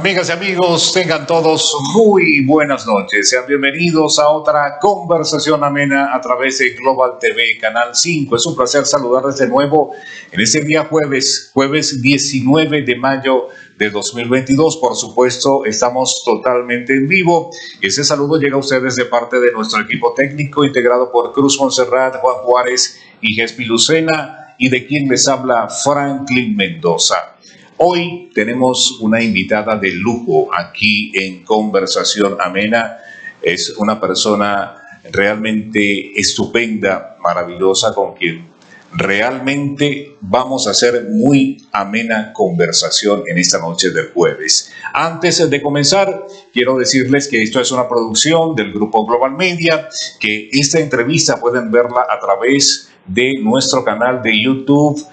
Amigas y amigos, tengan todos muy buenas noches. Sean bienvenidos a otra conversación amena a través de Global TV, Canal 5. Es un placer saludarles de nuevo en este día jueves 19 de mayo de 2022. Por supuesto, estamos totalmente en vivo. Ese saludo llega a ustedes de parte de nuestro equipo técnico integrado por Cruz Montserrat, Juan Juárez y Gespi Lucena, y de quien les habla Franklin Mendoza. Hoy tenemos una invitada de lujo aquí en Conversación Amena. Es una persona realmente estupenda, maravillosa, con quien realmente vamos a hacer muy amena conversación en esta noche del jueves. Antes de comenzar, quiero decirles que esto es una producción del Grupo Global Media, que esta entrevista pueden verla a través de nuestro canal de YouTube,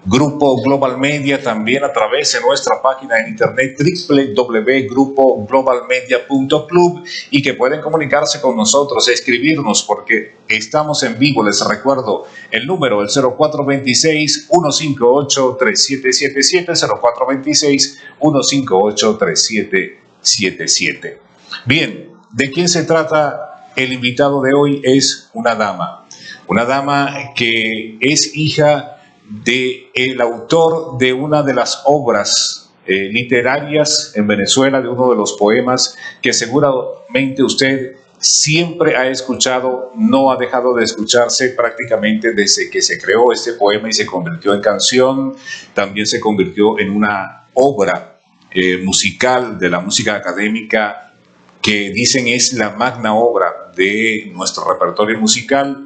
Grupo Global Media, también a través de nuestra página en internet www.grupoglobalmedia.club, y que pueden comunicarse con nosotros, escribirnos, porque estamos en vivo. Les recuerdo el número, el 0426-158-3777, 0426-158-3777. Bien, ¿de quién se trata? El invitado de hoy es una dama que es hija del autor de una de las obras literarias en Venezuela, de uno de los poemas que seguramente usted siempre ha escuchado, no ha dejado de escucharse prácticamente desde que se creó este poema y se convirtió en canción. También se convirtió en una obra musical de la música académica que dicen es la magna obra de nuestro repertorio musical.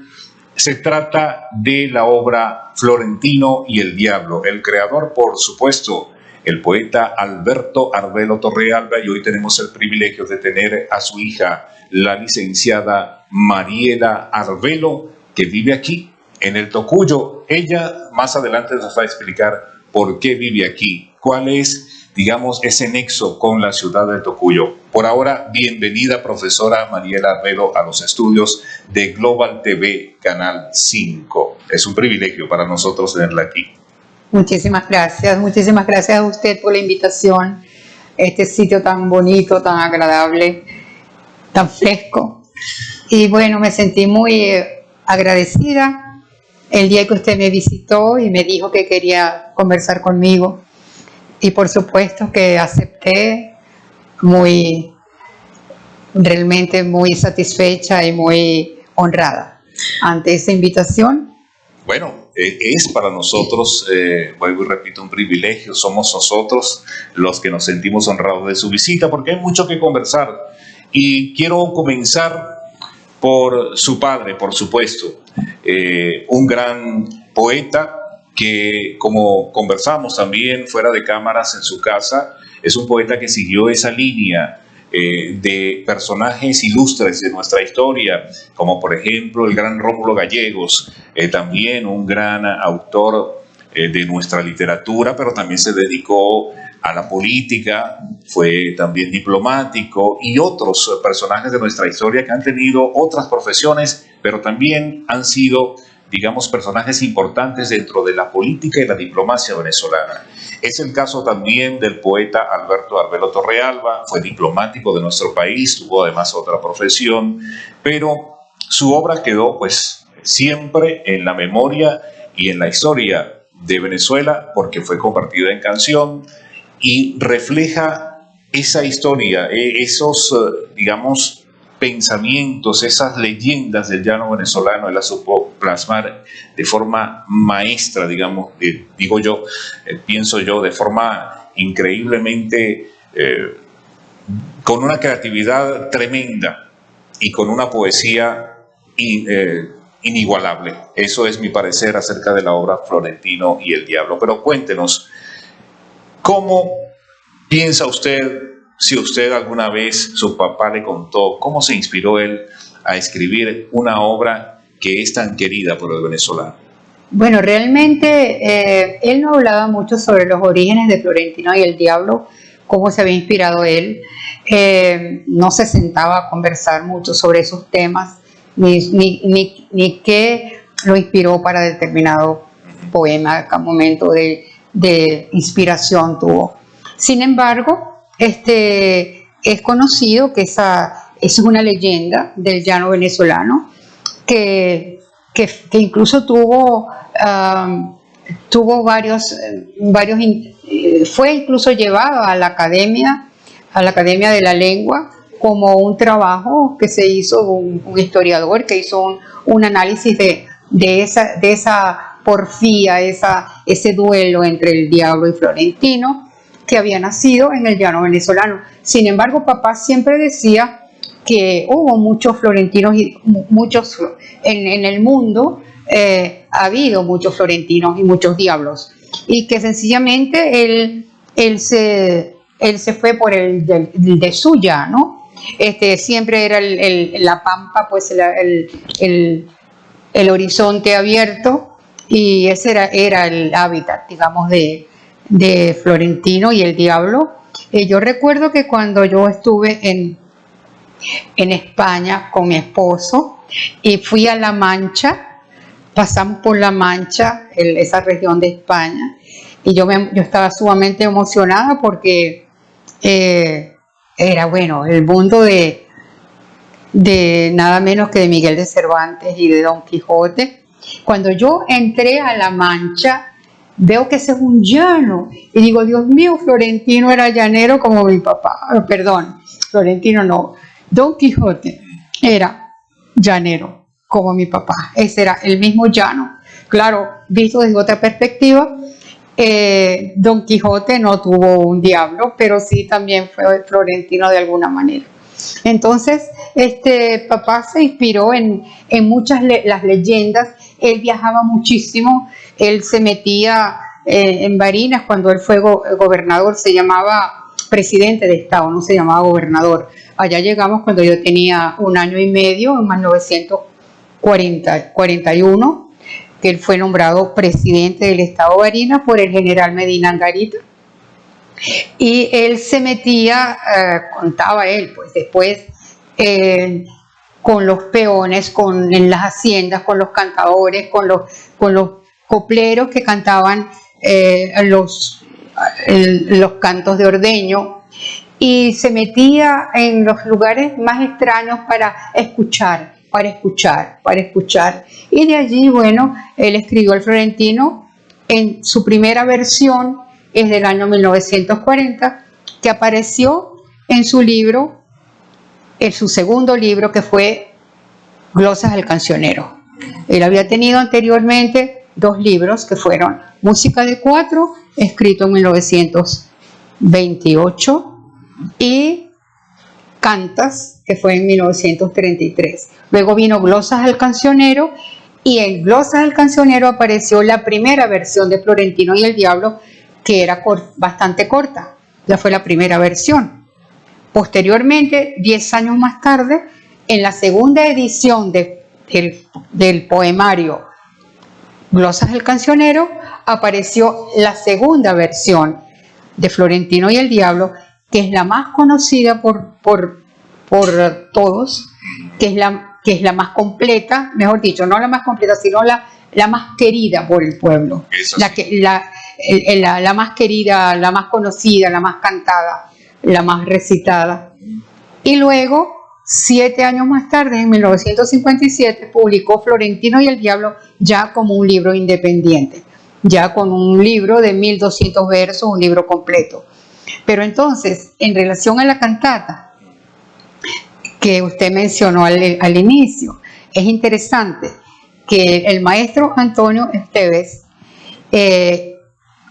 Se trata de la obra Florentino y el Diablo. El creador, por supuesto, el poeta Alberto Arbelo Torrealba, y hoy tenemos el privilegio de tener a su hija, la licenciada Mariela Arbelo, que vive aquí, en el Tocuyo. Ella más adelante nos va a explicar por qué vive aquí, cuál es, digamos, ese nexo con la ciudad del Tocuyo. Por ahora, bienvenida, profesora Mariela Arbelo, a los estudios de Global TV, Canal 5. Es un privilegio para nosotros tenerla aquí. Muchísimas gracias a usted por la invitación. Este sitio tan bonito, tan agradable, tan fresco. Y bueno, me sentí muy agradecida el día que usted me visitó y me dijo que quería conversar conmigo. Y por supuesto que acepté, realmente muy satisfecha y muy honrada ante esa invitación. Bueno, es para nosotros, vuelvo y repito, un privilegio. Somos nosotros los que nos sentimos honrados de su visita, porque hay mucho que conversar. Y quiero comenzar por su padre, por supuesto, un gran poeta, que, como conversamos también fuera de cámaras en su casa, es un poeta que siguió esa línea de personajes ilustres de nuestra historia, como por ejemplo el gran Rómulo Gallegos, también un gran autor de nuestra literatura, pero también se dedicó a la política, fue también diplomático, y otros personajes de nuestra historia que han tenido otras profesiones, pero también han sido, digamos, personajes importantes dentro de la política y la diplomacia venezolana. Es el caso también del poeta Alberto Arbelo Torrealba. Fue diplomático de nuestro país, tuvo además otra profesión, pero su obra quedó pues siempre en la memoria y en la historia de Venezuela, porque fue compartida en canción y refleja esa historia, esos, digamos, pensamientos, esas leyendas del llano venezolano. Él las supo plasmar de forma maestra, digamos, digo yo, pienso yo, de forma increíblemente, con una creatividad tremenda y con una poesía inigualable. Eso es mi parecer acerca de la obra Florentino y el Diablo. Pero cuéntenos, ¿cómo piensa usted? Si usted alguna vez, su papá le contó cómo se inspiró él a escribir una obra que es tan querida por el venezolano. Bueno, realmente él no hablaba mucho sobre los orígenes de Florentino y el Diablo, cómo se había inspirado él. No se sentaba a conversar mucho sobre esos temas, ni qué lo inspiró para determinado poema, qué momento de inspiración tuvo. Sin embargo, es conocido que esa es una leyenda del llano venezolano que incluso tuvo varios fue incluso llevado a la Academia de la Lengua como un trabajo que se hizo un historiador que hizo un análisis de esa porfía, ese duelo entre el diablo y Florentino que había nacido en el llano venezolano. Sin embargo, papá siempre decía que hubo muchos florentinos y muchos en el mundo, ha habido muchos florentinos y muchos diablos, y que sencillamente él se fue por el de su llano. Siempre era la pampa, pues el horizonte abierto, y ese era el hábitat, digamos, de Florentino y el diablo. Yo recuerdo que cuando yo estuve en España con mi esposo y fui a La Mancha, pasamos por La Mancha, esa región de España, y yo estaba sumamente emocionada porque era, bueno, el mundo de nada menos que de Miguel de Cervantes y de Don Quijote. Cuando yo entré a La Mancha, veo que ese es un llano y digo, Dios mío, Florentino era llanero como mi papá. Perdón, Florentino no, Don Quijote era llanero como mi papá. Ese era el mismo llano. Claro, visto desde otra perspectiva, Don Quijote no tuvo un diablo, pero sí también fue Florentino de alguna manera. Entonces, papá se inspiró en muchas las leyendas. Él viajaba muchísimo, él se metía en Barinas. Cuando él fue gobernador, se llamaba presidente de Estado, no se llamaba gobernador. Allá llegamos cuando yo tenía 1 año y medio, en 1941, que él fue nombrado presidente del Estado de Barinas por el general Medina Angarita. Y él se metía, contaba él, pues después con los peones, en las haciendas, con los cantadores, con los copleros que cantaban los cantos de ordeño, y se metía en los lugares más extraños para escuchar. Y de allí, bueno, él escribió el Florentino. En su primera versión es del año 1940, que apareció en su libro, en su segundo libro, que fue Glosas al Cancionero. Él había tenido anteriormente 2 libros que fueron Música de 4, escrito en 1928, y Cantas, que fue en 1933. Luego vino Glosas al Cancionero, y en Glosas al Cancionero apareció la primera versión de Florentino y el Diablo, que era bastante corta. Ya fue la primera versión. Posteriormente, 10 años más tarde, en la segunda edición del poemario Glosas al Cancionero, apareció la segunda versión de Florentino y el Diablo, que es la más conocida por todos, que es la más completa, mejor dicho, no la más completa, sino la más querida por el pueblo. La más querida, la más conocida, la más cantada, la más recitada. Y luego, 7 años más tarde, en 1957, publicó Florentino y el Diablo ya como un libro independiente, ya con un libro de 1200 versos, un libro completo. Pero entonces, en relación a la cantata que usted mencionó al inicio, es interesante que el maestro Antonio Esteves,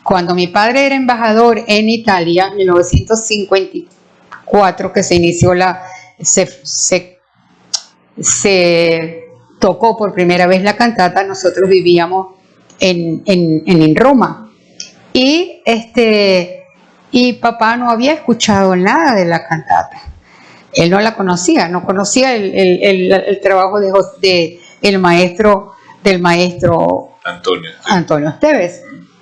cuando mi padre era embajador en Italia, en 1954, que se inició se tocó por primera vez la cantata, nosotros vivíamos en Roma. Y papá no había escuchado nada de la cantata. Él no la conocía, no conocía el trabajo del maestro Antonio Esteves.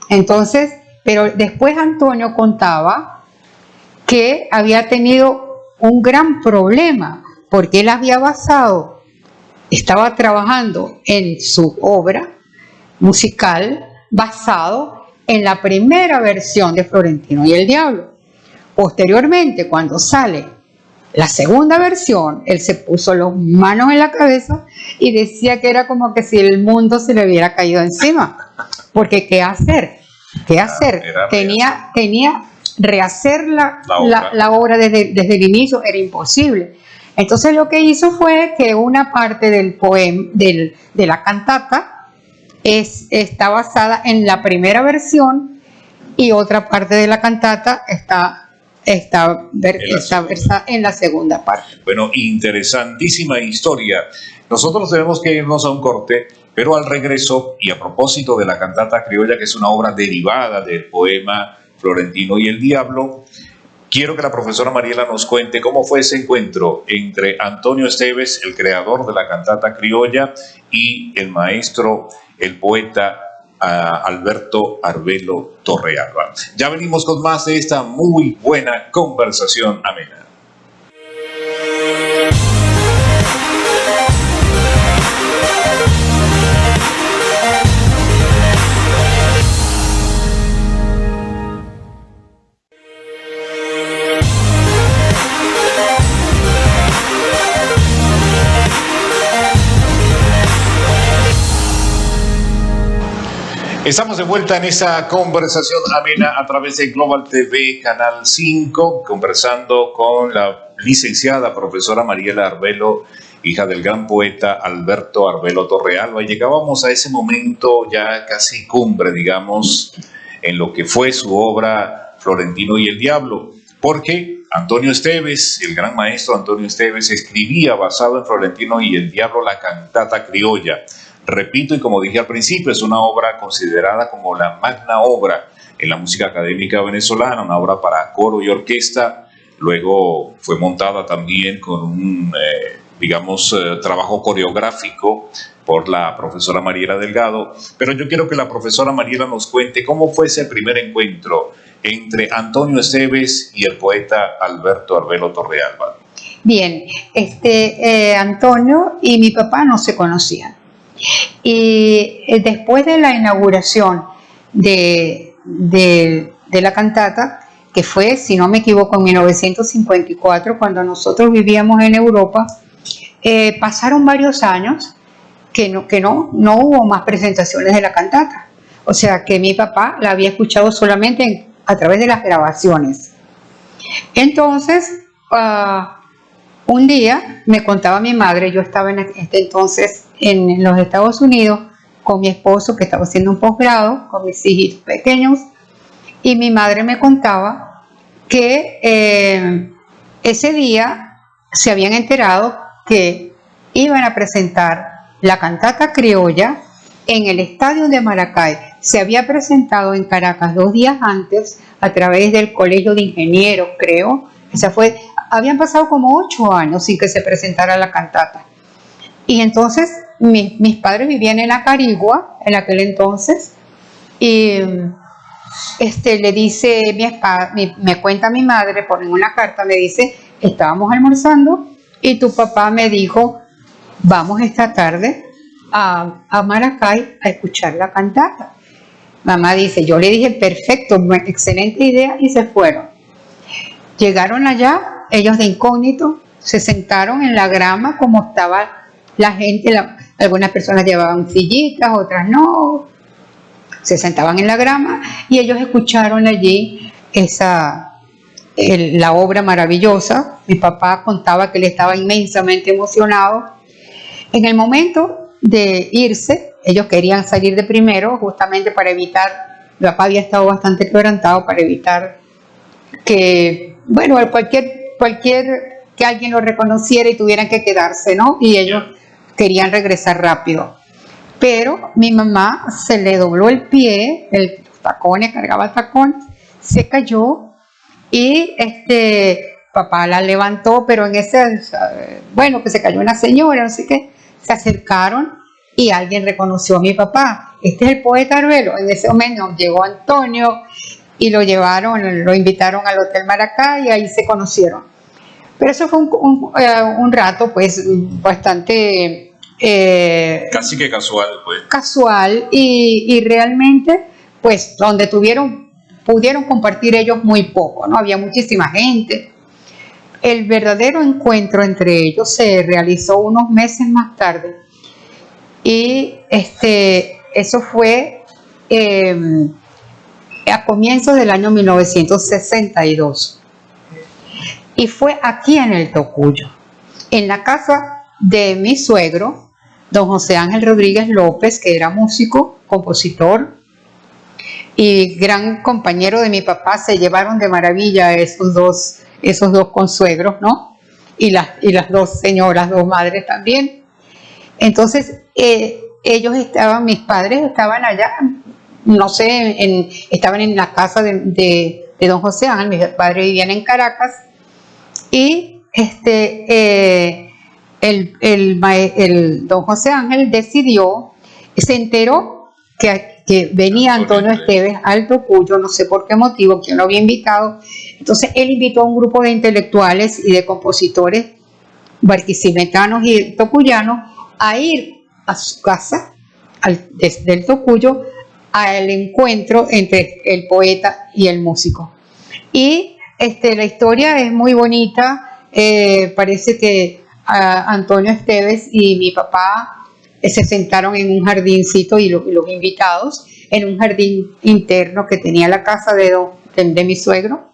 Entonces, pero después Antonio contaba que había tenido un gran problema, porque él estaba trabajando en su obra musical basado en la primera versión de Florentino y el Diablo. Posteriormente, cuando sale la segunda versión, él se puso las manos en la cabeza y decía que era como que si el mundo se le hubiera caído encima. Porque ¿qué hacer? ¿Qué hacer? Tenía rehacer la obra desde el inicio, era imposible. Entonces lo que hizo fue que una parte del poema, de la cantata, está basada en la primera versión y otra parte de la cantata está versada en la segunda parte. Bueno, interesantísima historia. Nosotros tenemos que irnos a un corte, pero al regreso, y a propósito de la cantata criolla, que es una obra derivada del poema Florentino y el Diablo, quiero que la profesora Mariela nos cuente cómo fue ese encuentro entre Antonio Esteves, el creador de la cantata criolla, y el maestro, el poeta Alberto Arbelo Torrealba. Ya venimos con más de esta muy buena conversación amena. Estamos de vuelta en esa conversación amena a través de Global TV Canal 5, conversando con la licenciada profesora Mariela Arbelo, hija del gran poeta Alberto Arbelo Torrealba. Y llegábamos a ese momento ya casi cumbre, digamos, en lo que fue su obra Florentino y el Diablo, porque Antonio Esteves, el gran maestro Antonio Esteves, escribía basado en Florentino y el Diablo la cantata criolla. Repito, y como dije al principio, es una obra considerada como la magna obra en la música académica venezolana, una obra para coro y orquesta. Luego fue montada también con un, trabajo coreográfico por la profesora Mariela Delgado. Pero yo quiero que la profesora Mariela nos cuente cómo fue ese primer encuentro entre Antonio Esteves y el poeta Alberto Arbelo Torrealba. Bien, Antonio y mi papá no se conocían. Y después de la inauguración de la cantata, que fue, si no me equivoco, en 1954, cuando nosotros vivíamos en Europa, pasaron varios años que no hubo más presentaciones de la cantata. O sea, que mi papá la había escuchado solamente a través de las grabaciones. Entonces, un día me contaba mi madre, yo estaba en entonces en los Estados Unidos con mi esposo que estaba haciendo un posgrado, con mis hijitos pequeños, y mi madre me contaba que ese día se habían enterado que iban a presentar la cantata criolla en el estadio de Maracay. Se había presentado en Caracas 2 días antes a través del Colegio de Ingenieros, creo. Habían pasado como 8 años sin que se presentara la cantata. Y entonces mis padres vivían en la Carigua en aquel entonces, y le dice me cuenta mi madre por una carta, me dice, estábamos almorzando y tu papá me dijo, vamos esta tarde a Maracay a escuchar la cantata. Mamá dice, yo le dije, perfecto, excelente idea, y se fueron. Llegaron allá, ellos de incógnito, se sentaron en la grama como estaba la gente, algunas personas llevaban sillitas, otras no, se sentaban en la grama y ellos escucharon allí la obra maravillosa. Mi papá contaba que él estaba inmensamente emocionado. En el momento de irse, ellos querían salir de primero, justamente para evitar, mi papá había estado bastante quebrantado, para evitar que, cualquier que alguien lo reconociera y tuvieran que quedarse, ¿no? Y ellos querían regresar rápido. Pero mi mamá se le dobló el pie, el tacón, cargaba tacones, se cayó y papá la levantó, pero en ese, que se cayó una señora, no sé qué, se acercaron y alguien reconoció a mi papá. Este es el poeta Arbelo. En ese momento llegó Antonio y lo invitaron al Hotel Maracay y ahí se conocieron. Pero eso fue un rato, pues, bastante... casi que casual, pues. Casual y realmente, pues, donde tuvieron pudieron compartir ellos muy poco, ¿no? Había muchísima gente. El verdadero encuentro entre ellos se realizó unos meses más tarde y eso fue a comienzos del año 1962 y fue aquí en el Tocuyo, en la casa de mi suegro, don José Ángel Rodríguez López, que era músico, compositor y gran compañero de mi papá. Se llevaron de maravilla esos dos consuegros, ¿no? Y las dos señoras, dos madres también. Entonces, ellos estaban, mis padres estaban allá, no sé, estaban en la casa de don José Ángel. Mis padres vivían en Caracas y el don José Ángel se enteró que venía Antonio Esteves al Tocuyo, no sé por qué motivo, quién lo había invitado. Entonces él invitó a un grupo de intelectuales y de compositores barquisimetanos y tocuyanos a ir a su casa desde el Tocuyo al encuentro entre el poeta y el músico. Y la historia es muy bonita. Parece que Antonio Esteves y mi papá se sentaron en un jardincito y los invitados en un jardín interno que tenía la casa de mi suegro,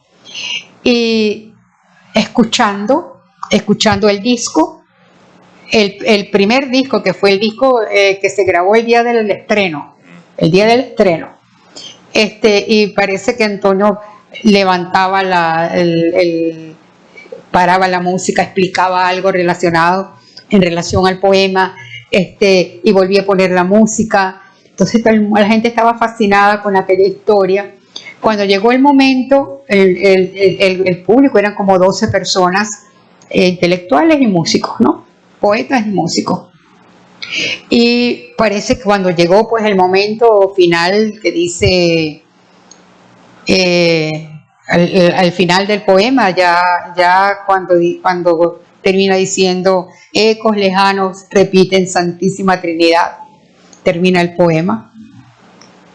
y escuchando el disco, el primer disco, que fue el disco que se grabó el día del estreno, y parece que Antonio levantaba paraba la música, explicaba algo en relación al poema, y volvía a poner la música. Entonces la gente estaba fascinada con aquella historia. Cuando llegó el momento, el público eran como 12 personas, intelectuales y músicos, ¿no? Poetas y músicos. Y parece que cuando llegó pues el momento final, que dice al final del poema, ya cuando termina diciendo: ecos lejanos repiten Santísima Trinidad, termina el poema.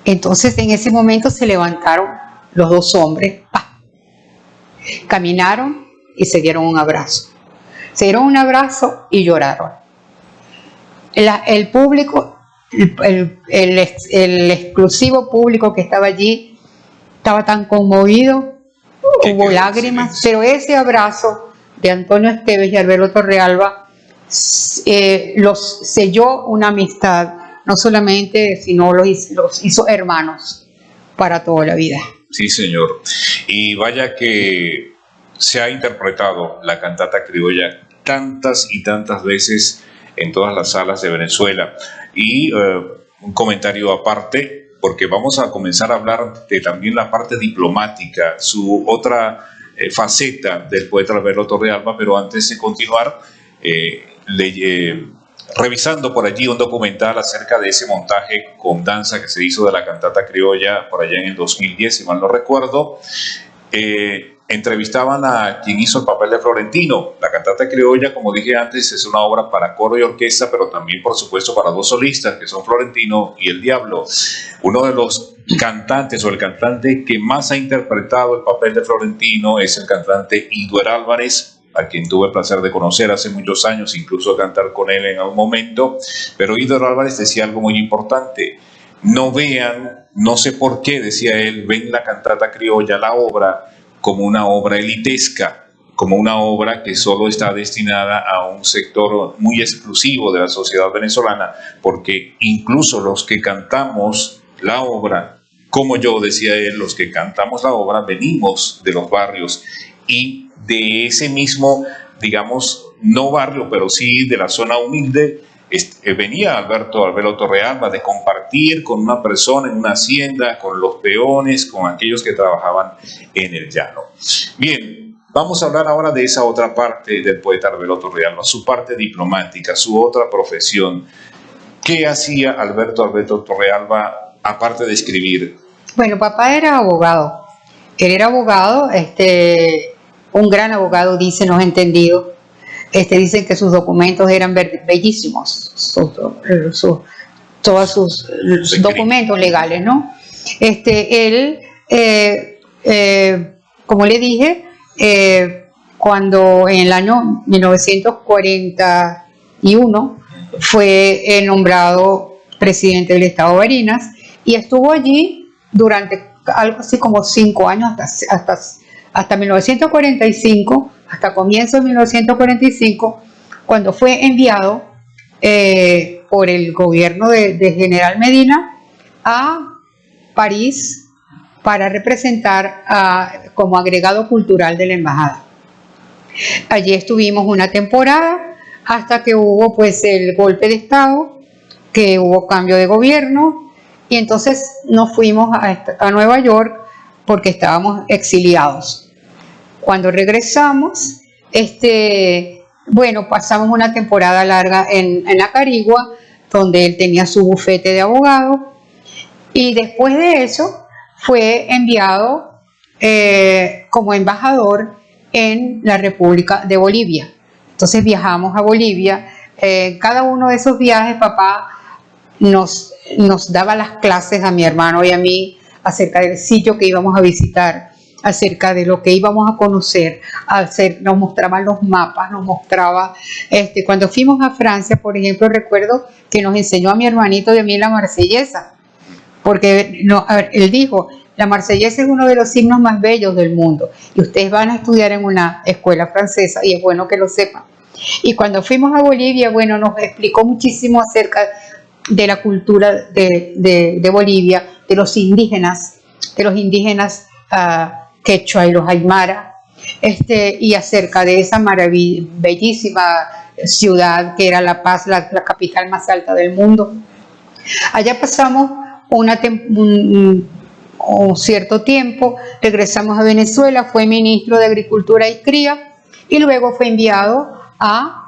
Entonces en ese momento se levantaron los dos hombres, caminaron y se dieron un abrazo. Se dieron un abrazo y lloraron. El público, el exclusivo público que estaba allí, estaba tan conmovido, hubo lágrimas, pero ese abrazo de Antonio Esteves y Albero Torrealba los selló una amistad, no solamente, sino los hizo hermanos para toda la vida. Sí, señor. Y vaya que se ha interpretado la cantata criolla tantas y tantas veces en todas las salas de Venezuela. Y un comentario aparte, porque vamos a comenzar a hablar de también la parte diplomática, su otra faceta del poeta Albero Torrealba, pero antes de continuar, revisando por allí un documental acerca de ese montaje con danza que se hizo de la cantata criolla por allá en el 2010, si mal no recuerdo, entrevistaban a quien hizo el papel de Florentino. La cantata criolla, como dije antes, es una obra para coro y orquesta, pero también, por supuesto, para dos solistas, que son Florentino y el Diablo. Uno de los cantantes, o el cantante que más ha interpretado el papel de Florentino, es el cantante Iduer Álvarez, a quien tuve el placer de conocer hace muchos años, incluso cantar con él en algún momento. Pero Iduer Álvarez decía algo muy importante: no vean, no sé por qué, decía él, ven la cantata criolla, la obra, como una obra elitesca, como una obra que solo está destinada a un sector muy exclusivo de la sociedad venezolana, porque incluso los que cantamos la obra, como yo, decía él, los que cantamos la obra venimos de los barrios, y de ese mismo, digamos, no barrio, pero sí de la zona humilde, venía Albero Torrealba, de compartir con una persona en una hacienda, con los peones, con aquellos que trabajaban en el llano. Bien, vamos a hablar ahora de esa otra parte del poeta Albero Torrealba, su parte diplomática, su otra profesión. ¿Qué hacía Albero Torrealba aparte de escribir? Bueno, papá era abogado. Él era abogado, un gran abogado, dicen los entendidos. Dicen que sus documentos eran bellísimos, todos sus documentos legales, ¿no? Él como le dije, cuando en el año 1941 fue nombrado presidente del estado de Barinas y estuvo allí durante algo así como 5 años, hasta 1945, hasta comienzos de 1945, cuando fue enviado por el gobierno de General Medina a París para representar como agregado cultural de la embajada. Allí estuvimos una temporada hasta que hubo pues el golpe de estado, que hubo cambio de gobierno y entonces nos fuimos a Nueva York porque estábamos exiliados. Cuando regresamos, bueno, pasamos una temporada larga en Acarigua, donde él tenía su bufete de abogado, y después de eso fue enviado como embajador en la República de Bolivia. Entonces viajamos a Bolivia. Cada uno de esos viajes, papá nos daba las clases a mi hermano y a mí acerca del sitio que íbamos a visitar, acerca de lo que íbamos a conocer, nos mostraban los mapas, nos mostraba, cuando fuimos a Francia, por ejemplo, recuerdo que nos enseñó a mi hermanito y a mí la marsellesa, porque él dijo, la marsellesa es uno de los himnos más bellos del mundo y ustedes van a estudiar en una escuela francesa y es bueno que lo sepan. Y cuando fuimos a Bolivia, bueno, nos explicó muchísimo acerca de la cultura de Bolivia, de los indígenas quechua y los aymara, y acerca de esa bellísima ciudad que era La Paz, la capital más alta del mundo. Allá pasamos un cierto tiempo, regresamos a Venezuela, fue ministro de Agricultura y Cría y luego fue enviado a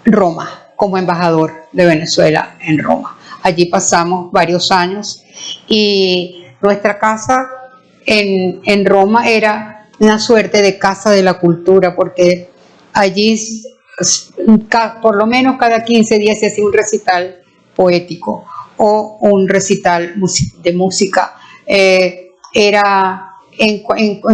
Roma como embajador de Venezuela en Roma. Allí pasamos varios años y nuestra casa en Roma era una suerte de casa de la cultura, porque allí por lo menos cada 15 días se hacía un recital poético o un recital de música. Era en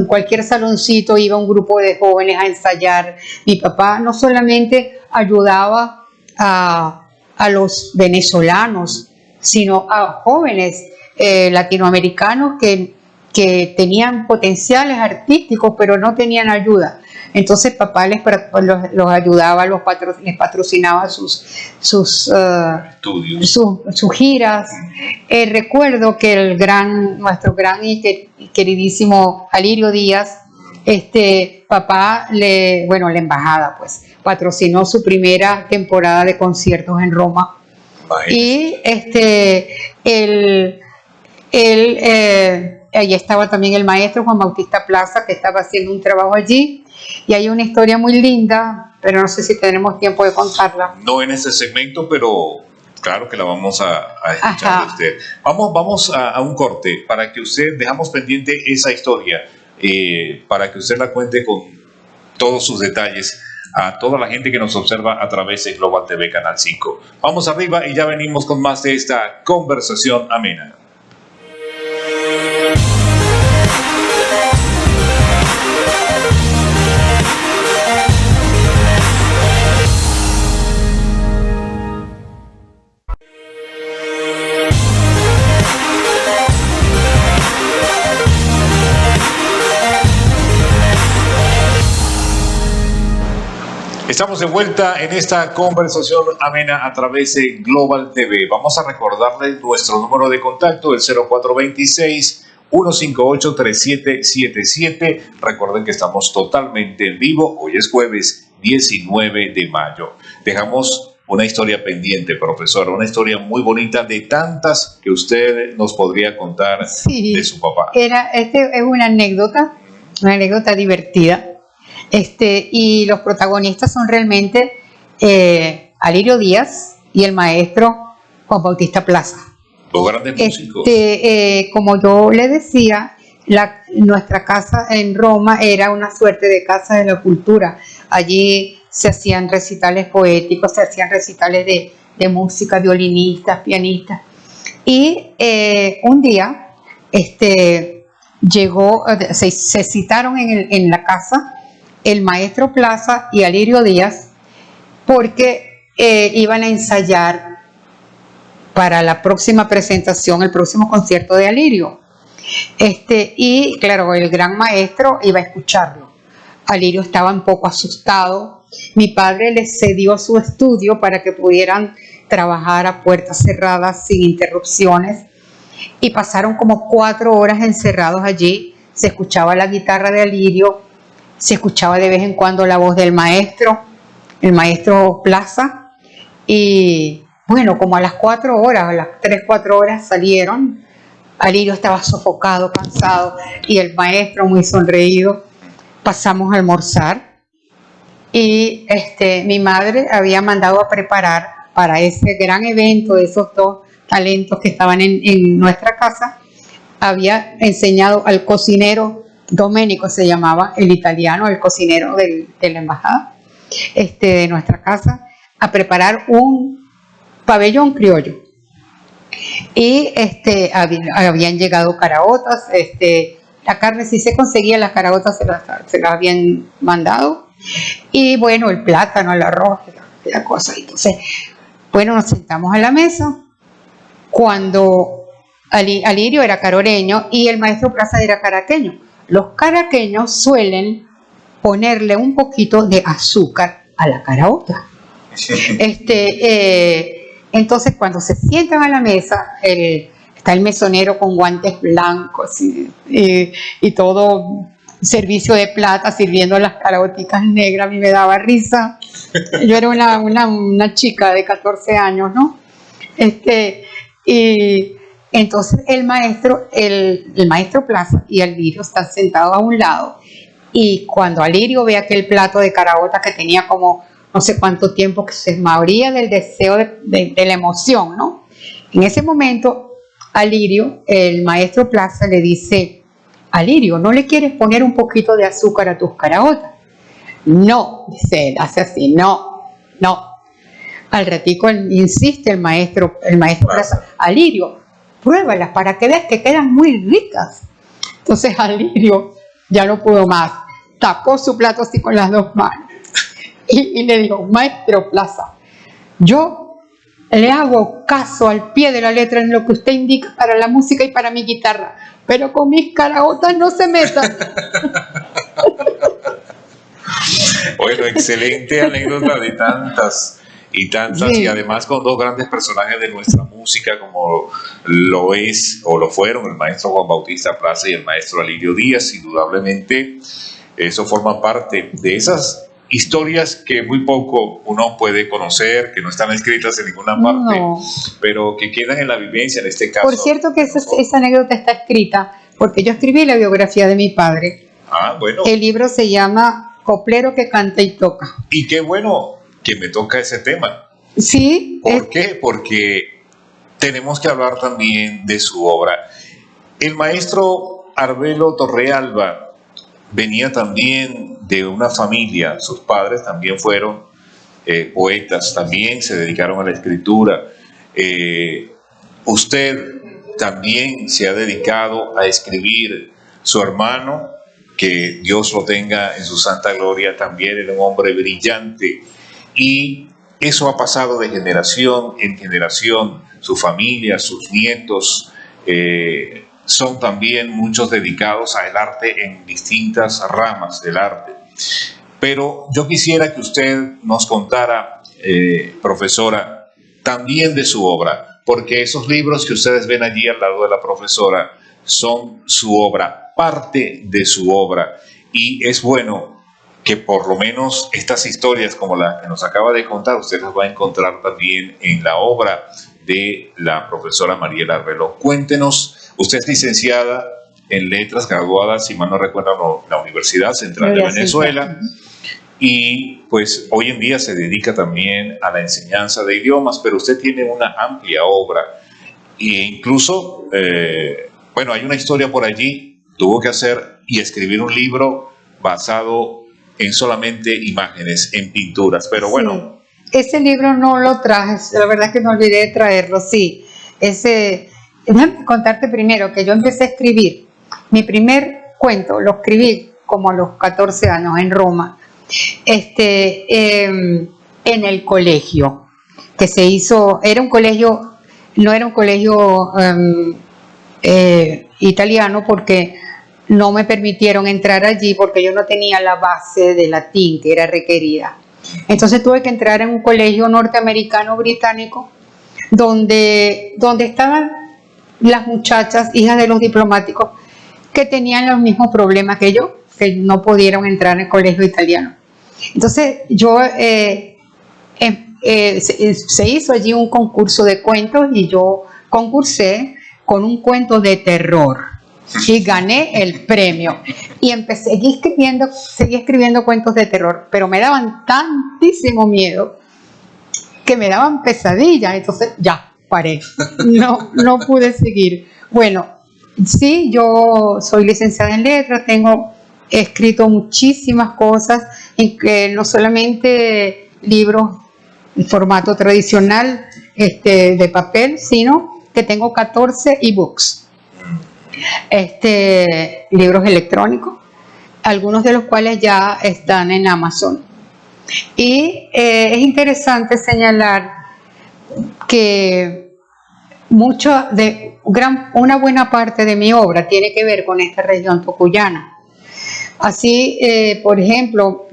cualquier saloncito iba un grupo de jóvenes a ensayar. Mi papá no solamente ayudaba a los venezolanos, sino a jóvenes latinoamericanos que tenían potenciales artísticos, pero no tenían ayuda. Entonces papá los ayudaba, les patrocinaba sus estudios, sus giras. Recuerdo que nuestro gran y queridísimo Alirio Díaz, papá, la embajada pues patrocinó su primera temporada de conciertos en Roma. Y allí estaba también el maestro Juan Bautista Plaza, que estaba haciendo un trabajo allí. Y hay una historia muy linda, pero no sé si tenemos tiempo de contarla. No en ese segmento, pero claro que la vamos a escuchar de usted. Vamos a un corte para que dejamos pendiente esa historia, para que usted la cuente con todos sus detalles a toda la gente que nos observa a través de Global TV Canal 5. Vamos arriba y ya venimos con más de esta conversación amena. Estamos de vuelta en esta conversación amena a través de Global TV. Vamos a recordarles nuestro número de contacto, el 0426-158-3777. Recuerden que estamos totalmente en vivo. Hoy es jueves 19 de mayo. Dejamos una historia pendiente, profesor, una historia muy bonita de tantas que usted nos podría contar de su papá. Es una anécdota divertida. Y los protagonistas son realmente Alirio Díaz y el maestro Juan Bautista Plaza. Los grandes músicos. Como yo le decía, nuestra casa en Roma era una suerte de casa de la cultura. Allí se hacían recitales poéticos, se hacían recitales de música, violinistas, pianistas. Y un día, llegó, se citaron en la casa el maestro Plaza y Alirio Díaz porque iban a ensayar para la próxima presentación, el próximo concierto de Alirio. Y claro, el gran maestro iba a escucharlo. Alirio estaba un poco asustado. Mi padre les cedió su estudio para que pudieran trabajar a puertas cerradas sin interrupciones y pasaron como 4 horas encerrados allí. Se escuchaba la guitarra de Alirio, se escuchaba de vez en cuando la voz del maestro, el maestro Plaza, y bueno, como a las 4 horas, a las 3, 4 horas salieron. Alirio estaba sofocado, cansado, y el maestro muy sonreído. Pasamos a almorzar y mi madre había mandado a preparar para ese gran evento de esos 2 talentos que estaban en nuestra casa. Había enseñado al cocinero, Domenico se llamaba, el italiano, el cocinero de la embajada de nuestra casa, a preparar un pabellón criollo. Y habían llegado caraotas, la carne sí se conseguía, las caraotas se las habían mandado, y bueno, el plátano, el arroz, la cosa. Entonces, bueno, nos sentamos a la mesa. Cuando Alirio era caroreño y el maestro Plaza era caraqueño. Los caraqueños suelen ponerle un poquito de azúcar a la caraota. Entonces, cuando se sientan a la mesa, está el mesonero con guantes blancos y todo servicio de plata sirviendo las caraoticas negras. A mí me daba risa. Yo era una chica de 14 años, ¿no? Y entonces el maestro Plaza y Alirio están sentados a un lado, y cuando Alirio ve aquel plato de caraota que tenía como no sé cuánto tiempo, que se moría del deseo de la emoción, ¿no? En ese momento, Alirio, el maestro Plaza, le dice: Alirio, ¿no le quieres poner un poquito de azúcar a tus caraotas? No, dice él, hace así, no. Al ratico insiste el maestro Plaza: Alirio, pruébalas para que veas que quedan muy ricas. Entonces Alirio ya no pudo más, tapó su plato así con las 2 manos y le dijo: maestro Plaza, yo le hago caso al pie de la letra en lo que usted indica para la música y para mi guitarra, pero con mis caraotas no se metan. Bueno, excelente anécdota de tantas y tantas, sí. Y además con 2 grandes personajes de nuestra música, como lo es o lo fueron el maestro Juan Bautista Plaza y el maestro Alirio Díaz. Indudablemente eso forma parte de esas historias que muy poco uno puede conocer, que no están escritas en ninguna parte, pero que quedan en la vivencia, en este caso. Por cierto que esa anécdota está escrita porque yo escribí la biografía de mi padre. Bueno. El libro se llama Coplero que canta y toca. Y qué bueno que me toca ese tema. Sí. ¿Por qué? Porque tenemos que hablar también de su obra. El maestro Arbelo Torrealba venía también de una familia, sus padres también fueron poetas, también se dedicaron a la escritura. Usted también se ha dedicado a escribir. Su hermano, que Dios lo tenga en su santa gloria, también era un hombre brillante, y eso ha pasado de generación en generación. Su familia, sus nietos, son también muchos dedicados al arte en distintas ramas del arte. Pero yo quisiera que usted nos contara, profesora, también de su obra, porque esos libros que ustedes ven allí al lado de la profesora son su obra, parte de su obra, y es bueno que por lo menos estas historias como la que nos acaba de contar, usted las va a encontrar también en la obra de la profesora Mariela Arbelo. Cuéntenos, usted es licenciada en letras, graduada, si mal no recuerdo, en la Universidad Central de Venezuela, y pues hoy en día se dedica también a la enseñanza de idiomas, pero usted tiene una amplia obra, e incluso, bueno, hay una historia por allí, tuvo que hacer y escribir un libro basado en solamente imágenes, en pinturas, pero bueno. Sí. Ese libro no lo traje, la verdad es que me olvidé de traerlo, sí. Déjame contarte primero que yo empecé a escribir Mi primer cuento lo escribí como a los 14 años en Roma, en el colegio, que se hizo, era un colegio, no era un colegio italiano, porque no me permitieron entrar allí porque yo no tenía la base de latín que era requerida. Entonces tuve que entrar en un colegio norteamericano británico donde estaban las muchachas, hijas de los diplomáticos, que tenían los mismos problemas que yo, que no pudieron entrar en el colegio italiano. Entonces yo se hizo allí un concurso de cuentos y yo concursé con un cuento de terror y gané el premio. Y seguí escribiendo cuentos de terror, pero me daban tantísimo miedo que me daban pesadillas. Entonces ya paré, no pude seguir. Bueno, sí, yo soy licenciada en letras, he escrito muchísimas cosas, no solamente libros en formato tradicional de papel, sino que tengo 14 ebooks, libros electrónicos, algunos de los cuales ya están en Amazon. Y es interesante señalar que una buena parte de mi obra tiene que ver con esta región tocuyana. Así, por ejemplo,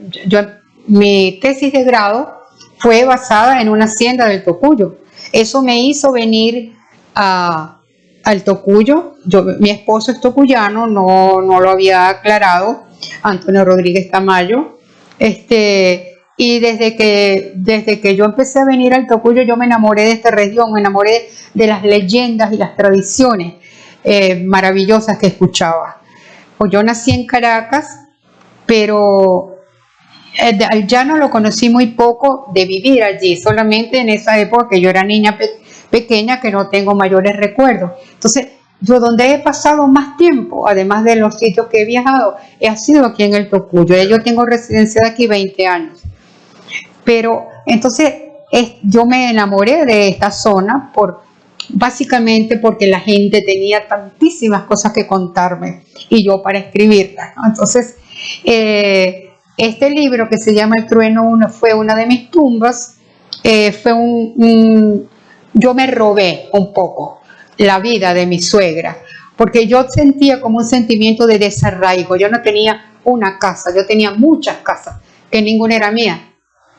mi tesis de grado fue basada en una hacienda del Tocuyo. Eso me hizo venir al Tocuyo. Mi esposo es tocuyano, no lo había aclarado, Antonio Rodríguez Tamayo. Y desde que yo empecé a venir al Tocuyo, yo me enamoré de esta región, me enamoré de las leyendas y las tradiciones maravillosas que escuchaba. Pues yo nací en Caracas, pero al llano lo conocí muy poco de vivir allí, solamente en esa época que yo era niña pequeña, que no tengo mayores recuerdos. Entonces, yo donde he pasado más tiempo, además de los sitios que he viajado, ha sido aquí en el Tocuyo. Yo tengo residencia de aquí 20 años. Pero entonces yo me enamoré de esta zona básicamente porque la gente tenía tantísimas cosas que contarme y yo para escribirlas, ¿no? Entonces, este libro que se llama El Trueno fue una de mis tumbas. Yo me robé un poco la vida de mi suegra, porque yo sentía como un sentimiento de desarraigo. Yo no tenía una casa, yo tenía muchas casas, que ninguna era mía.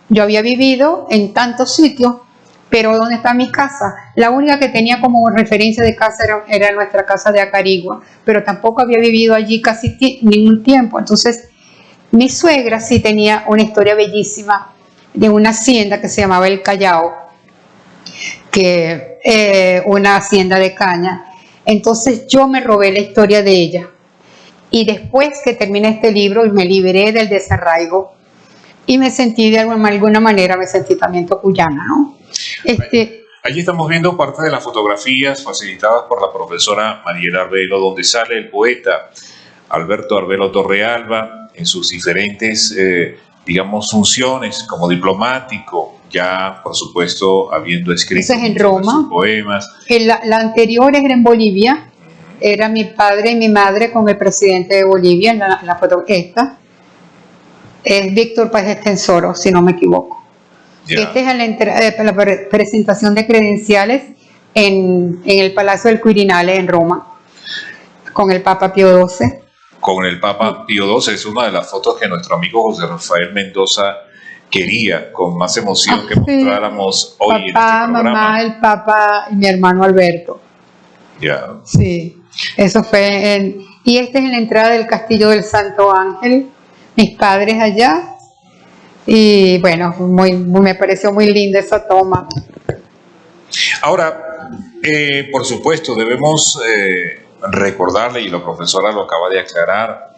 Yo había vivido en tantos sitios, pero ¿dónde está mi casa? La única que tenía como referencia de casa era nuestra casa de Acarigua, pero tampoco había vivido allí casi ningún tiempo. Entonces, mi suegra sí tenía una historia bellísima de una hacienda que se llamaba El Callao, una hacienda de caña. Entonces yo me robé la historia de ella. Y después que terminé este libro y me liberé del desarraigo, y me sentí de alguna manera, me sentí también tocuyana, ¿no? Allí estamos viendo parte de las fotografías facilitadas por la profesora Mariela Arbelo, donde sale el poeta Alberto Arbelo Torrealba en sus diferentes, funciones como diplomático, ya por supuesto habiendo escrito en Roma, sus poemas. La anterior era en Bolivia, era mi padre y mi madre con el presidente de Bolivia, en la foto esta. Es Víctor Páez Tensoro, si no me equivoco. Yeah. Es la presentación de credenciales en el Palacio del Quirinale en Roma, con el Papa Pío XII. Con el Papa Pío XII, es una de las fotos que nuestro amigo José Rafael Mendoza quería con más emoción que mostráramos hoy en este programa. Mamá, el Papa y mi hermano Alberto. Ya. Yeah. Sí, eso fue y es en la entrada del Castillo del Santo Ángel. Mis padres allá, y bueno, me pareció muy linda esa toma. Ahora, por supuesto, debemos recordarle, y la profesora lo acaba de aclarar,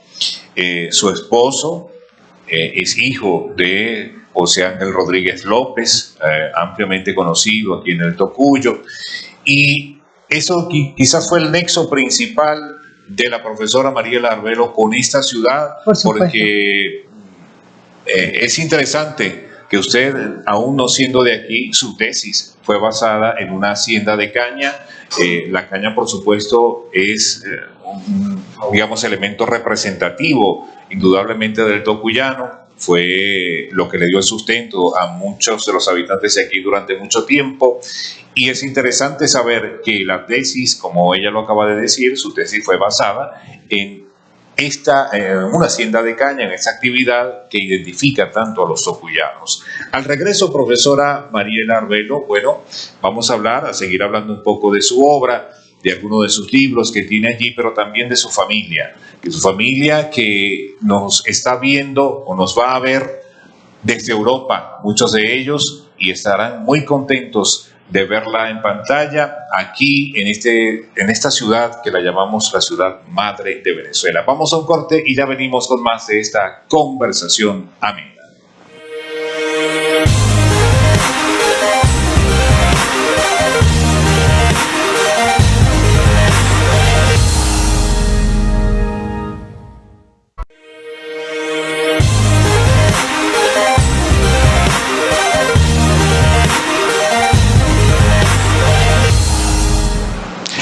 su esposo es hijo de José Ángel Rodríguez López, ampliamente conocido aquí en el Tocuyo, y eso quizás fue el nexo principal de la profesora Mariela Arbelo con esta ciudad, porque es interesante que usted, aún no siendo de aquí, su tesis fue basada en una hacienda de caña. La caña, por supuesto, es digamos, elemento representativo, indudablemente, del tocuyano. Fue lo que le dio el sustento a muchos de los habitantes de aquí durante mucho tiempo. Y es interesante saber que la tesis, como ella lo acaba de decir, su tesis fue basada en una hacienda de caña, en esta actividad que identifica tanto a los tocuyanos. Al regreso, profesora Mariela Arbelo, bueno, vamos a seguir hablando un poco de su obra, de algunos de sus libros que tiene allí, pero también de su familia, que nos está viendo o nos va a ver desde Europa, muchos de ellos, y estarán muy contentos de verla en pantalla aquí en esta ciudad que la llamamos la ciudad madre de Venezuela. Vamos a un corte y ya venimos con más de esta conversación amena.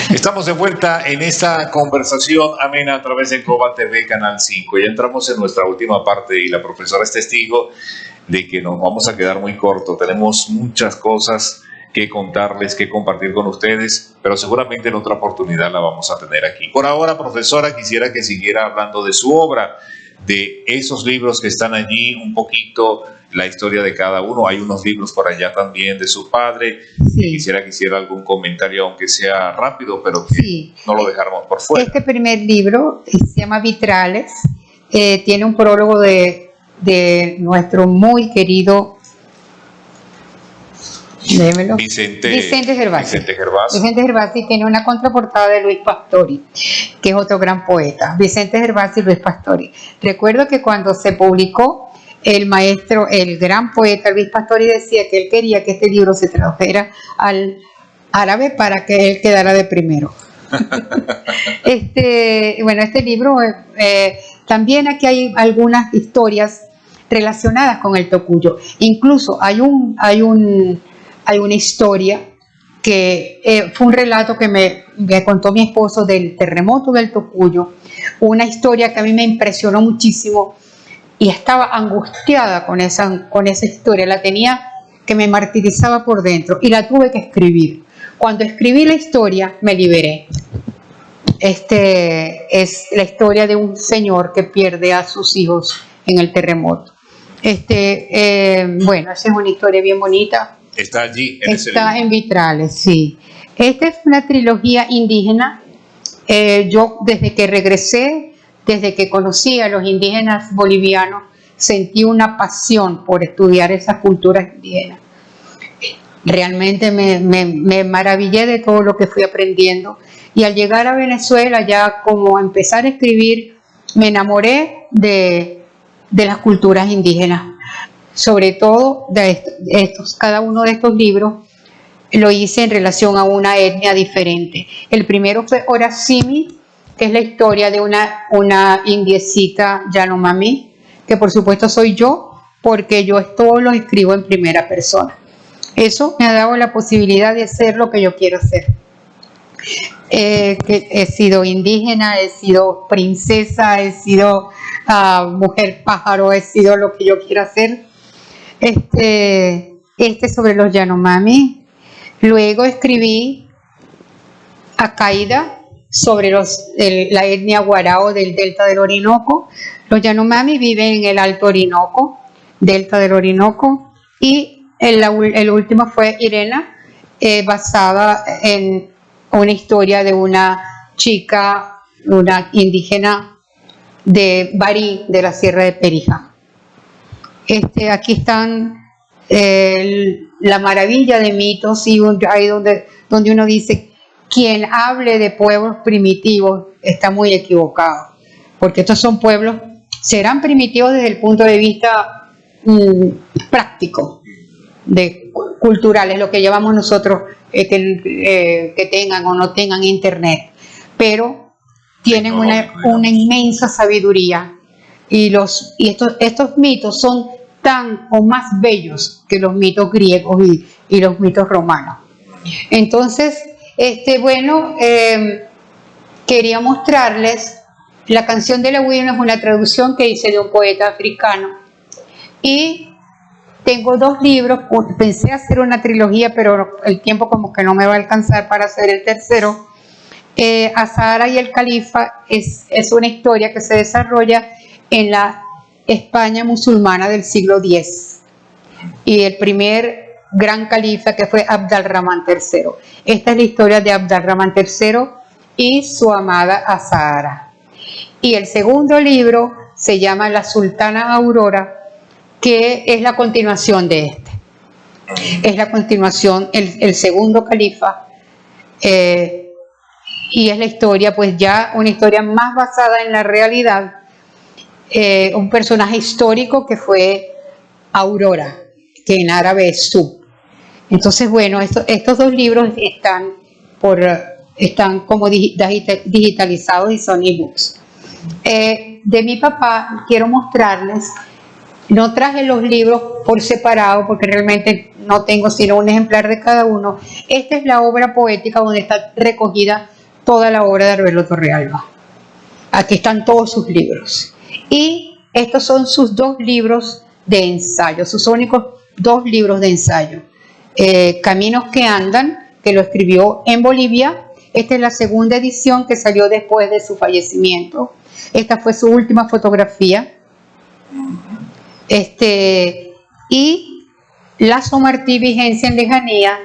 Estamos de vuelta en esta conversación amena a través de Global TV Canal 5. Ya entramos en nuestra última parte y la profesora es testigo de que nos vamos a quedar muy corto. Tenemos muchas cosas que contarles, que compartir con ustedes, pero seguramente en otra oportunidad la vamos a tener aquí. Por ahora, profesora, quisiera que siguiera hablando de su obra, de esos libros que están allí, un poquito la historia de cada uno. Hay unos libros por allá también de su padre. Sí. Quisiera que hiciera algún comentario, aunque sea rápido, pero que sí, no lo dejáramos por fuera. Este primer libro se llama Vitrales. Tiene un prólogo de nuestro muy querido Vicente Gervasi. Vicente Gervasi tiene una contraportada de Luis Pastori, que es otro gran poeta. Vicente Gervasi y Luis Pastori. Recuerdo que cuando se publicó, el gran poeta Luis Pastori decía que él quería que este libro se tradujera al árabe para que él quedara de primero. Este libro, también aquí hay algunas historias relacionadas con el tocuyo. Incluso hay una historia que fue un relato que me contó mi esposo del terremoto del Tocuyo, una historia que a mí me impresionó muchísimo y estaba angustiada con esa historia, la tenía que me martirizaba por dentro y la tuve que escribir. Cuando escribí la historia me liberé. Es la historia de un señor que pierde a sus hijos en el terremoto. Bueno, esa es una historia bien bonita. Está allí. Está en Vitrales, sí. Esta es una trilogía indígena. Yo desde que regresé, desde que conocí a los indígenas bolivianos, sentí una pasión por estudiar esas culturas indígenas. Realmente me maravillé de todo lo que fui aprendiendo. Y al llegar a Venezuela, ya como empezar a escribir, me enamoré de las culturas indígenas. Sobre todo cada uno de estos libros lo hice en relación a una etnia diferente. El primero fue Orasimi, que es la historia de una indiecita Yanomami, que por supuesto soy yo, porque yo todo lo escribo en primera persona. Eso me ha dado la posibilidad de ser lo que yo quiero ser. Que he sido indígena, he sido princesa, he sido mujer pájaro, he sido lo que yo quiera ser. Sobre los Yanomami. Luego escribí Acaida sobre la etnia Guarao del Delta del Orinoco. Los Yanomami viven en el Alto Orinoco, Delta del Orinoco. Y el último fue Irena, basada en una historia de una chica, una indígena de Barí, de la Sierra de Perijá. Aquí están la maravilla de mitos, y ahí donde uno dice, quien hable de pueblos primitivos está muy equivocado, porque estos son pueblos, serán primitivos desde el punto de vista práctico, culturales, lo que llamamos nosotros que tengan o no tengan internet, pero tienen una inmensa sabiduría. Y estos mitos son tan o más bellos que los mitos griegos y los mitos romanos. Entonces, quería mostrarles La canción de la Huina es una traducción que hice de un poeta africano. Y tengo 2 libros, pensé hacer una trilogía, pero el tiempo como que no me va a alcanzar para hacer el tercero. Azahara y el Califa es una historia que se desarrolla en la España musulmana del siglo X. Y el primer gran califa que fue Abd al-Rahman III. Esta es la historia de Abd al-Rahman III y su amada Azahara. Y el segundo libro se llama La Sultana Aurora, que es la continuación de este. Es la continuación, el segundo califa, y es la historia, pues ya una historia más basada en la realidad, un personaje histórico que fue Aurora, que en árabe es Sub. Entonces, bueno, estos 2 libros están como digitalizados y son ebooks. De mi papá quiero mostrarles, no traje los libros por separado porque realmente no tengo sino un ejemplar de cada uno. Esta es la obra poética donde está recogida toda la obra de Alberto Torrealba. Aquí están todos sus libros. Y estos son sus 2 libros de ensayo, sus únicos 2 libros de ensayo. Caminos que andan, que lo escribió en Bolivia. Esta es la segunda edición que salió después de su fallecimiento. Esta fue su última fotografía. Y Lazo Martí, Vigencia en Lejanía,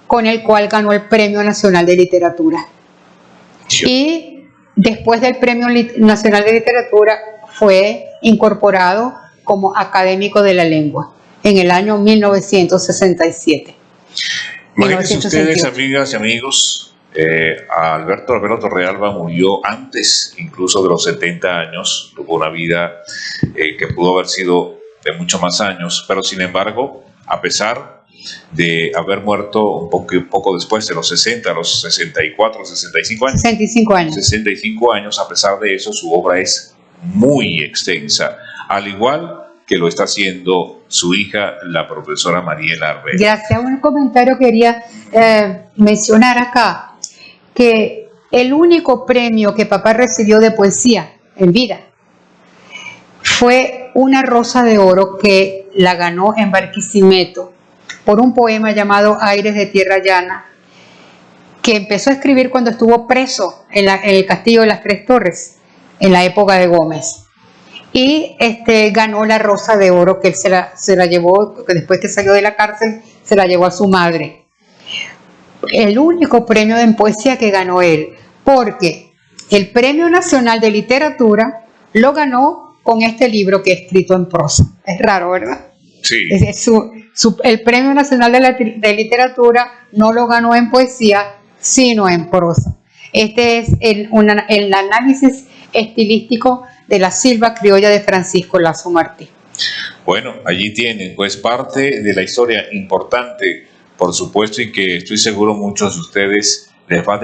con el cual ganó el Premio Nacional de Literatura. Y después del Premio Nacional de Literatura fue incorporado como académico de la lengua en el año 1967. Imagínense ustedes, amigas y amigos, Alberto Torrealba murió antes incluso de los 70 años, tuvo una vida que pudo haber sido de mucho más años, pero sin embargo, a pesar de haber muerto un poco después de los 60, los 64, 65 años. 65 años. 65 años, a pesar de eso, su obra es muy extensa, al igual que lo está haciendo su hija, la profesora Mariela Arbedo. Gracias. Un comentario quería mencionar acá, que el único premio que papá recibió de poesía en vida fue una Rosa de Oro que la ganó en Barquisimeto por un poema llamado Aires de Tierra Llana, que empezó a escribir cuando estuvo preso en el Castillo de las Tres Torres, en la época de Gómez. Y ganó la Rosa de Oro, que él se la llevó, después que salió de la cárcel, se la llevó a su madre. El único premio en poesía que ganó él, porque el Premio Nacional de Literatura lo ganó con este libro que he escrito en prosa. Es raro, ¿verdad? Sí. El Premio Nacional de Literatura no lo ganó en poesía, sino en prosa. Este es el análisis estilístico de la Silva Criolla de Francisco Lazo Martí. Bueno, allí tienen pues parte de la historia importante, por supuesto, y que estoy seguro muchos de ustedes les va a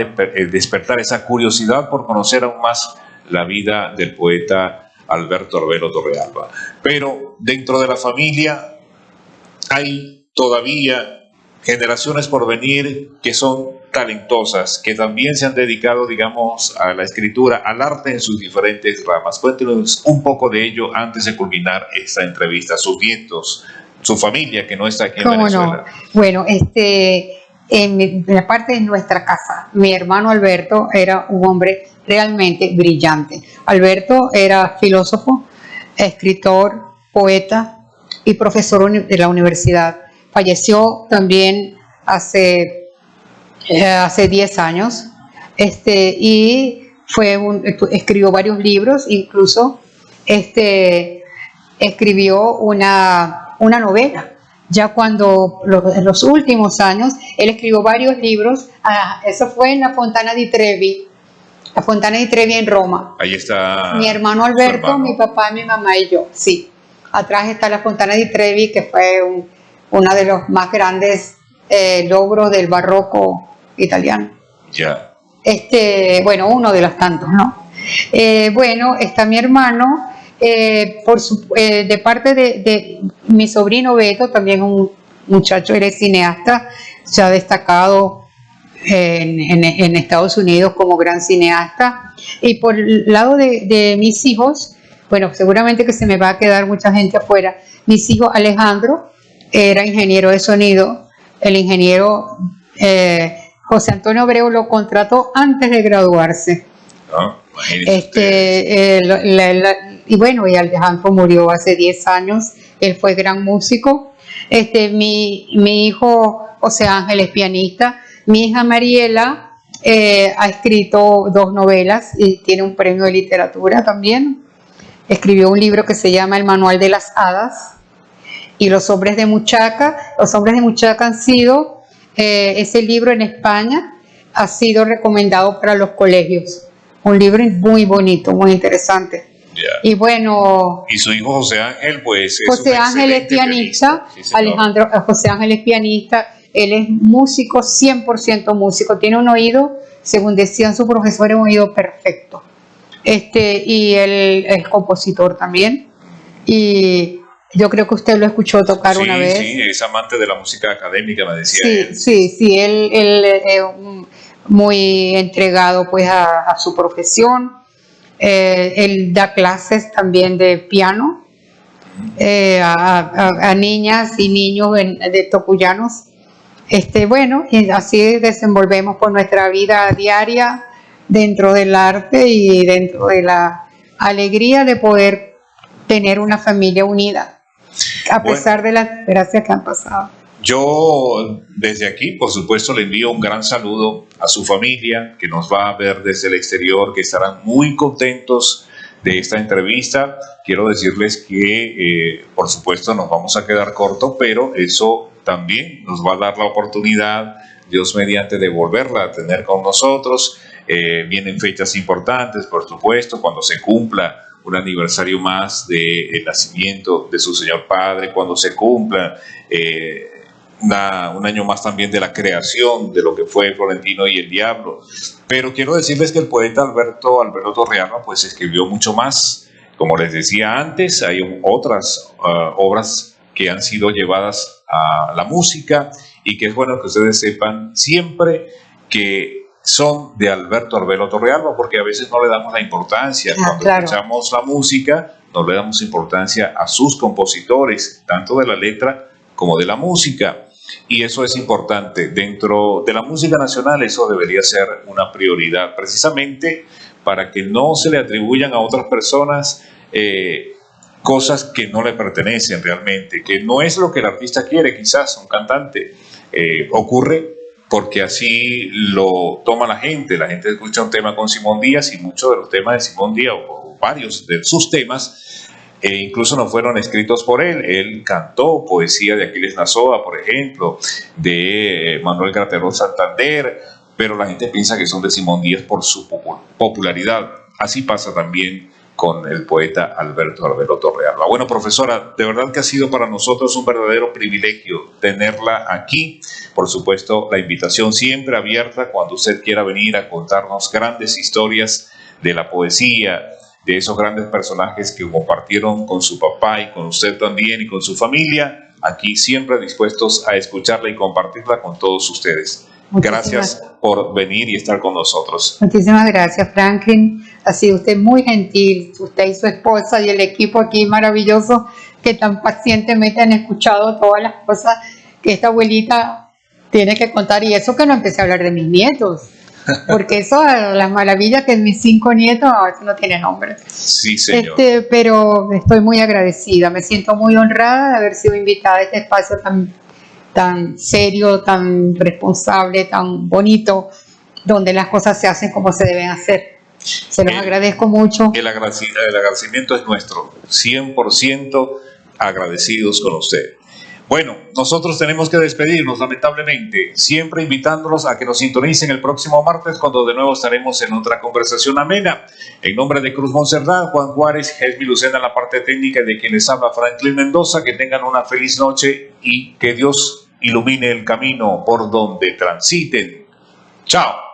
despertar esa curiosidad por conocer aún más la vida del poeta Alberto Arbedo Torrealba. Pero dentro de la familia hay todavía generaciones por venir que son talentosas, que también se han dedicado, digamos, a la escritura, al arte en sus diferentes ramas. Cuéntenos un poco de ello antes de culminar esta entrevista, sus nietos, su familia que no está aquí en Venezuela. No? Bueno, en la parte de nuestra casa, mi hermano Alberto era un hombre realmente brillante. Alberto era filósofo, escritor, poeta y profesor de la universidad. Falleció también hace 10 años, y escribió varios libros, incluso escribió una novela. Ya cuando en los últimos años él escribió varios libros. Eso fue en la Fontana di Trevi, en Roma. Ahí está mi hermano Alberto, mi papá, mi mamá y yo. Sí, atrás está la Fontana di Trevi, que fue uno de los más grandes logros del barroco italiano. Ya. Bueno, uno de los tantos, ¿no? Bueno, está mi hermano, de parte de mi sobrino Beto, también un muchacho, eres cineasta, se ha destacado en Estados Unidos como gran cineasta. Y por el lado de mis hijos, bueno, seguramente que se me va a quedar mucha gente afuera. Mis hijos, Alejandro era ingeniero de sonido. El ingeniero José Antonio Abreu lo contrató antes de graduarse. Y bueno, y Alejandro murió hace 10 años. Él fue gran músico. Mi hijo José Ángel es pianista. Mi hija Mariela ha escrito 2 novelas y tiene un premio de literatura también. Escribió un libro que se llama El Manual de las Hadas. Y Los Hombres de Muchaca. Los Hombres de Muchaca han sido, ese libro en España ha sido recomendado para los colegios. Un libro muy bonito, muy interesante. Yeah. Y bueno... Y su hijo José Ángel, pues... José Ángel es pianista. Sí, José Ángel es pianista. Él es músico, 100% músico. Tiene un oído, según decían sus profesores, un oído perfecto. Y él es compositor también. Y yo creo que usted lo escuchó tocar una vez. Sí, es amante de la música académica, me decía él. Sí, él es muy entregado pues a su profesión. Él da clases también de piano a niñas y niños de tocuyanos. Bueno, y así desenvolvemos por nuestra vida diaria dentro del arte y dentro de la alegría de poder tener una familia unida, a pesar de las desgracias que han pasado. Yo desde aquí, por supuesto, le envío un gran saludo a su familia, que nos va a ver desde el exterior, que estarán muy contentos de esta entrevista. Quiero decirles que, por supuesto, nos vamos a quedar cortos, pero eso también nos va a dar la oportunidad, Dios mediante, de volverla a tener con nosotros. Vienen fechas importantes, por supuesto, cuando se cumpla un aniversario más del nacimiento de su Señor Padre, cuando se cumpla un año más también de la creación de lo que fue Florentino y el Diablo. Pero quiero decirles que el poeta Alberto Torrealba pues escribió mucho más. Como les decía antes, hay otras obras que han sido llevadas a la música y que es bueno que ustedes sepan siempre que son de Alberto Arbelo Torrealba, porque a veces no le damos la importancia. Cuando escuchamos la música, no le damos importancia a sus compositores, tanto de la letra como de la música. Y eso es importante. Dentro de la música nacional eso debería ser una prioridad, precisamente para que no se le atribuyan a otras personas cosas que no le pertenecen realmente, que no es lo que el artista quiere, quizás un cantante. Ocurre porque así lo toma la gente escucha un tema con Simón Díaz y muchos de los temas de Simón Díaz o varios de sus temas incluso no fueron escritos por él. Él cantó poesía de Aquiles Nazoa, por ejemplo, de Manuel Graterol Santander, pero la gente piensa que son de Simón Díaz por su popularidad. Así pasa también con el poeta Alberto Arbelo Torrealba. Bueno, profesora, de verdad que ha sido para nosotros un verdadero privilegio tenerla aquí. Por supuesto, la invitación siempre abierta cuando usted quiera venir a contarnos grandes historias de la poesía, de esos grandes personajes que compartieron con su papá y con usted también y con su familia. Aquí siempre dispuestos a escucharla y compartirla con todos ustedes. Gracias por venir y estar con nosotros. Muchísimas gracias, Franklin. Ha sido usted muy gentil, usted y su esposa y el equipo aquí maravilloso que tan pacientemente han escuchado todas las cosas que esta abuelita tiene que contar. Y eso que no empecé a hablar de mis nietos, porque eso, las maravillas que mis 5 nietos, eso no tiene nombre. Sí, señor. Pero estoy muy agradecida, me siento muy honrada de haber sido invitada a este espacio tan serio, tan responsable, tan bonito, donde las cosas se hacen como se deben hacer. Se los agradezco mucho. El agradecimiento es nuestro, 100% agradecidos con usted. Bueno, nosotros tenemos que despedirnos, lamentablemente, siempre invitándolos a que nos sintonicen el próximo martes, cuando de nuevo estaremos en otra conversación amena. En nombre de Cruz Moncerdán, Juan Juárez, Jesmi Lucena en la parte técnica, y de quien les habla Franklin Mendoza, que tengan una feliz noche y que Dios ilumine el camino por donde transiten. Chao.